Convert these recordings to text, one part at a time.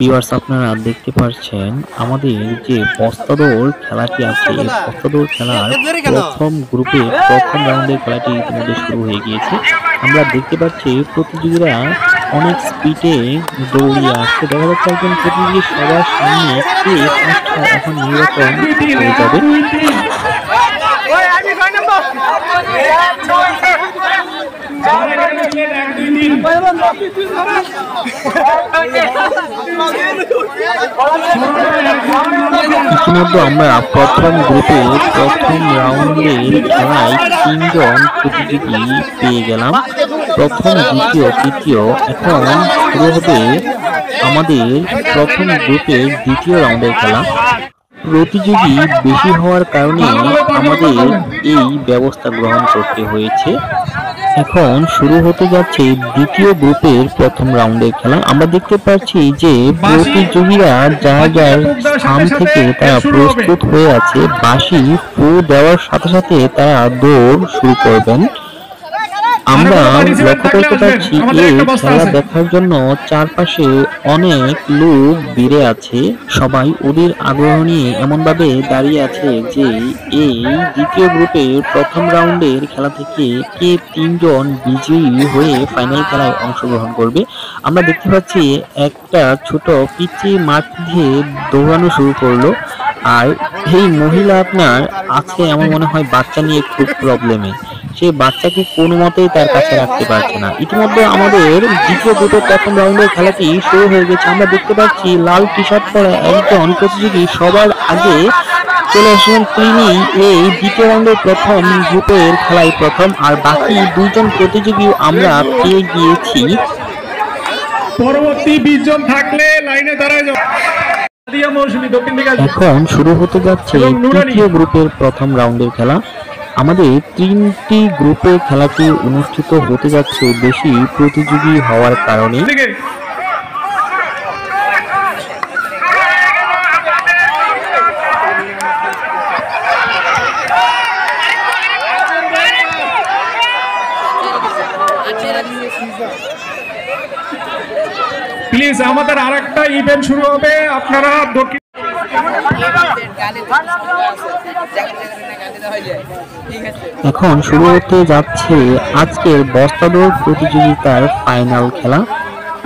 Viewers, আপনারা দেখতে পাচ্ছেন আমাদের যে বস্তা দৌড় খেলাটি আছে, এই বস্তা দৌড় খেলার প্রথম গ্রুপে প্রথম রাউন্ডের খেলাটি ইতিমধ্যে শুরু হয়ে গিয়েছে। আমরা দেখতে পাচ্ছি প্রতিযোগীরা অনেক স্পিডে দৌড়িয়ে আসছে। দেখা যাচ্ছে একজন প্রতিযোগী সবার সামনে কে ফার্স্ট এখন নির্বাচন হয়ে যাবে। ইতিমধ্যে আমরা প্রথম গ্রুপে প্রথম রাউন্ডের খেলায় 3 জন প্রতিযোগী পেয়ে গেলাম, প্রথম, দ্বিতীয়, তৃতীয়। এখন শুরু হবে আমাদের প্রথম গ্রুপের দ্বিতীয় রাউন্ডের খেলা। প্রতিযোগী বেশি হওয়ার কারণে আমাদের এই ব্যবস্থা গ্রহণ করতে হয়েছে। এখন শুরু হতে যাচ্ছে দ্বিতীয় গ্রুপের প্রথম রাউন্ডের খেলা। আমরা দেখতে পাচ্ছি যে প্রতিযোগীরা যার যার স্থান থেকে তারা প্রস্তুত হয়ে আছে। বাঁশি ফু দেওয়ার সাথে সাথে তারা দৌড় শুরু করবেন। আমরা লক্ষ্য করতে পারছি এই খেলা দেখার জন্য চারপাশে অনেক লোক ভিড়ে আছে। সবাই ওদের আগ্রহ নিয়ে এমনভাবে দাঁড়িয়ে আছে যে এই দ্বিতীয় গ্রুপের প্রথম রাউন্ডের খেলা থেকে কে 3 জন বিজয়ী হয়ে ফাইনাল খেলায় অংশগ্রহণ করবে। আমরা দেখতে পাচ্ছি একটা ছোট পিচি মাঠ দিয়ে দৌড়ানো শুরু করলো। আর এই মহিলা আপনার আছে এমন মনে হয় বাচ্চা নিয়ে খুব প্রবলেমে, সে বাচ্চাকে কোনো মতেই তার কাছে রাখতে পারছে না। ইতিমধ্যে আমাদের দ্বিতীয় গ্রুপের প্রথম রাউন্ডের খেলাটি শুরু হয়ে গেছে। আমরা দেখতে পাচ্ছি লাল টি শার্ট পরা একজন প্রতিযোগী সবার আগে চলে আসেন। তিনি এই দ্বিতীয় রাউন্ডের প্রথম গ্রুপের খেলায় প্রথম, আর বাকি 2 জন প্রতিযোগী আমরা পেয়ে গিয়েছি। পরবর্তী 20 জন থাকলে লাইনে দাঁড়ায় যাও। এখন শুরু হতে যাচ্ছে তৃতীয় গ্রুপের প্রথম রাউন্ডের খেলা। আমাদের 3টি গ্রুপে খেলাটি অনুষ্ঠিত হতে যাচ্ছে বেশি প্রতিযোগী হওয়ার কারণে। প্লিজ, আমাদের আরেকটা ইভেন্ট শুরু হবে। আপনারা এখন শুরু হতে যাচ্ছে আজকের বস্তা দৌড় প্রতিযোগিতার ফাইনাল খেলা।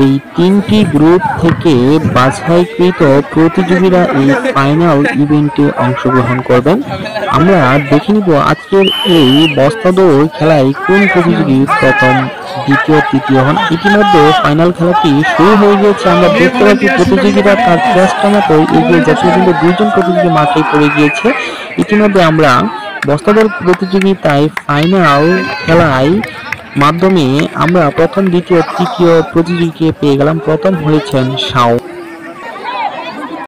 এই 3টি গ্রুপ থেকে বাছাইকৃত প্রতিযোগীরা এই ফাইনাল ইভেন্টে অংশগ্রহণ করবেন। আমরা দেখে নিব আজকের এই বস্তা দৌড় খেলায় কোন প্রতিযোগী প্রথম, দ্বিতীয়, তৃতীয় হন। ইতিমধ্যে ফাইনাল খেলাটি শুরু হয়ে গিয়েছে। আমরা দেখতে পাচ্ছি প্রতিযোগীরা তার চেষ্টা মতো এগিয়ে যাচ্ছে, কিন্তু 2 জন প্রতিযোগী মাঠে পড়ে গিয়েছে। ইতিমধ্যে আমরা বস্তা দৌড় প্রতিযোগিতায় ফাইনাল খেলায় মাধ্যমে আমরা প্রথম, দ্বিতীয়, তৃতীয় প্রতিযোগীকে পেয়ে গেলাম। প্রথম হয়েছেন শাও।